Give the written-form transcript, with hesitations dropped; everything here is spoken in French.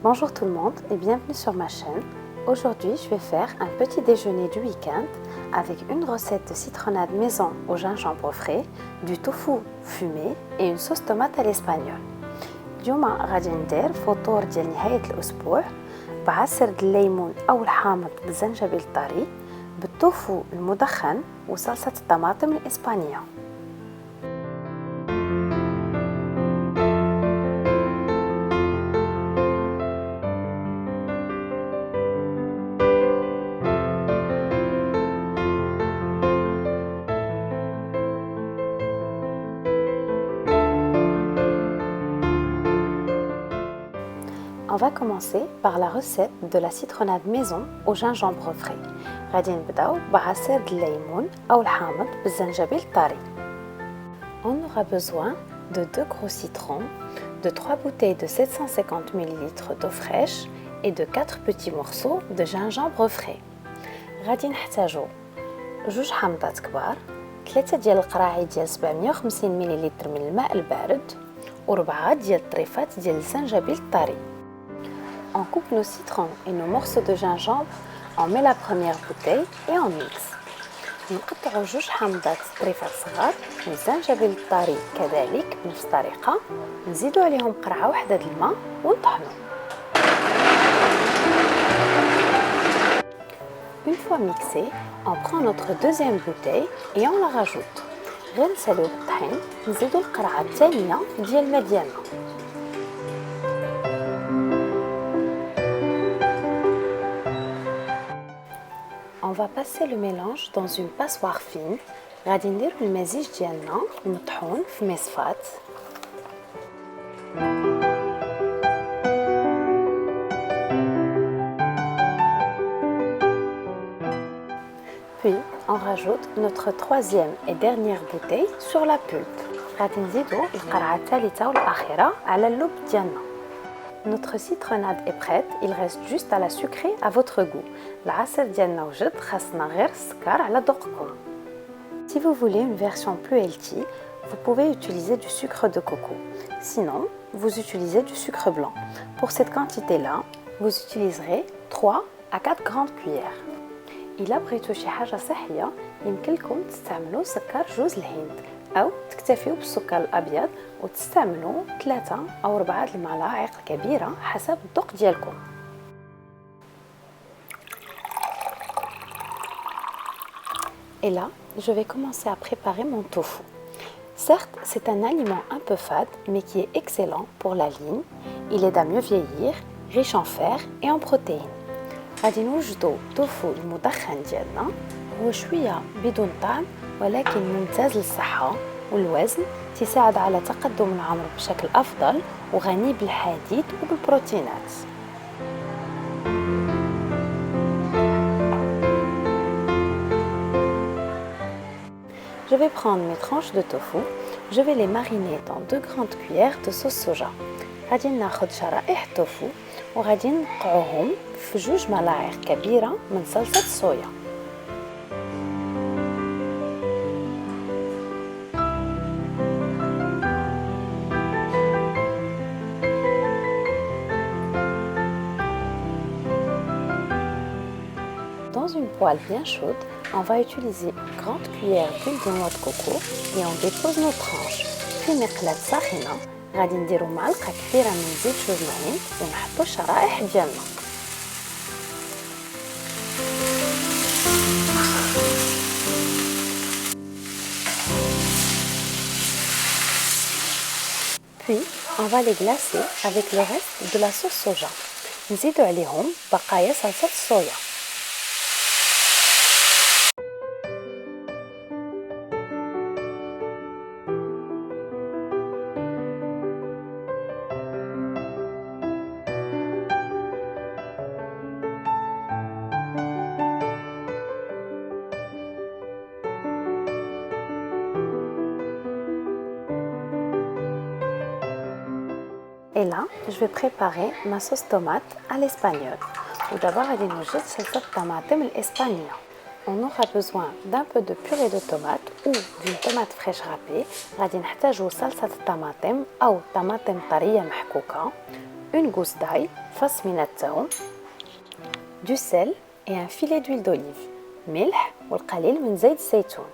Bonjour tout le monde et bienvenue sur ma chaîne. Aujourd'hui, je vais faire un petit déjeuner du week-end avec une recette de citronnade maison au gingembre frais, du tofu fumé et une sauce tomate à l'espagnol. اليوم غادي ندير فطور ديال نهاية الأسبوع بعصير الليمون أو الحامض بالزنجبيل الطري بالتوفو المدخن وصلصة الطماطم الإسبانية. On va commencer par la recette de la citronnade maison au gingembre frais. غادي نبداو بعصير الليمون أو الحامض بالزنجبيل الطري. On aura besoin de 2 gros citrons, de 3 bouteilles de 750 ml d'eau fraîche et de 4 petits morceaux de gingembre frais. غادي نحتاجو 2 حامضات كبار، 3 ديال القراعي ديال 750 مل من الماء البارد و4 ديال الطريفات ديال الزنجبيل الطري. On coupe nos citrons et nos morceaux de gingembre, on met la première bouteille et on mixe. نقطعوا 2 حامضات طريفات صغار والزنجبيل الطري كذلك بنفس الطريقة، نزيدوا عليهم قرعة واحدة د الماء ونطحنوا. Une fois mixé, on prend notre deuxième bouteille et on la rajoute. غير نساليو بالطحين، نزيدوا القرعة الثانية ديال الماء ديالنا. On va passer le mélange dans une passoire fine. غادي نديرو المزيج ديالنا مطحون في مصفاة. Puis on rajoute notre troisième et dernière bouteille sur la pulpe. غادي نزيدو القرعة الثالثة والأخيرة على اللب ديالنا. Notre citronnade est prête, il reste juste à la sucrer à votre goût. العصير ديالنا وجد، خاصنا غير السكر على ذوقكم. Si vous voulez une version plus healthy, vous pouvez utiliser du sucre de coco. Sinon, vous utilisez du sucre blanc. Pour cette quantité-là, vous utiliserez 3 à 4 grandes cuillères. إلا بغيتو شي حاجة صحية يمكن لكم تستعملوا سكر جوز الهند أو تكتفيوا بالسكر الأبيض وتستعملوا 3 أو 4 الملاعق كبيرة حسب الذوق ديالكم. Et là, je vais commencer à préparer mon tofu. Certes, c'est un aliment un peu fade, mais qui est excellent pour la ligne. Il aide à mieux vieillir, riche en fer et en protéines. غادي نوجدو توفو المدخن ديالنا، هو شوية بدون طعم ولكن ممتاز للصحة والوزن، تساعد على تقدم العمر بشكل أفضل وغني بالحديد وبالبروتينات. Je vais prendre mes tranches de tofu, je vais les mariner dans 2 grandes cuillères de sauce soja. غادي ناخد شرائح توفو وغادي نقعوهم في 2 ملاعق كبيرة من صلصة الصويا. Dans une poêle bien chaude, on va utiliser une grande cuillère d'huile de noix de coco et on dépose nos tranches. في مقلاة ساخنة غادي نديرو معلقة كبيرة من زيت جوز الهند ونحطو الشرائح ديالنا. Puis, on va les glacer avec le reste de la sauce soja. نزيدو عليهم بقايا صلصة الصويا. Et là, je vais préparer ma sauce tomate à l'espagnol. ودابا غادي نوجد صلصة الطماطم الإسبانية. On aura besoin d'un peu de purée de tomate ou d'une tomate fraîche râpée. غادي نحتاجو صلصة الطماطم أو طماطم طرية محكوكة, une gousse d'ail, فص من الثوم, du sel et un filet d'huile d'olive, ملح والقليل من زيت الزيتون.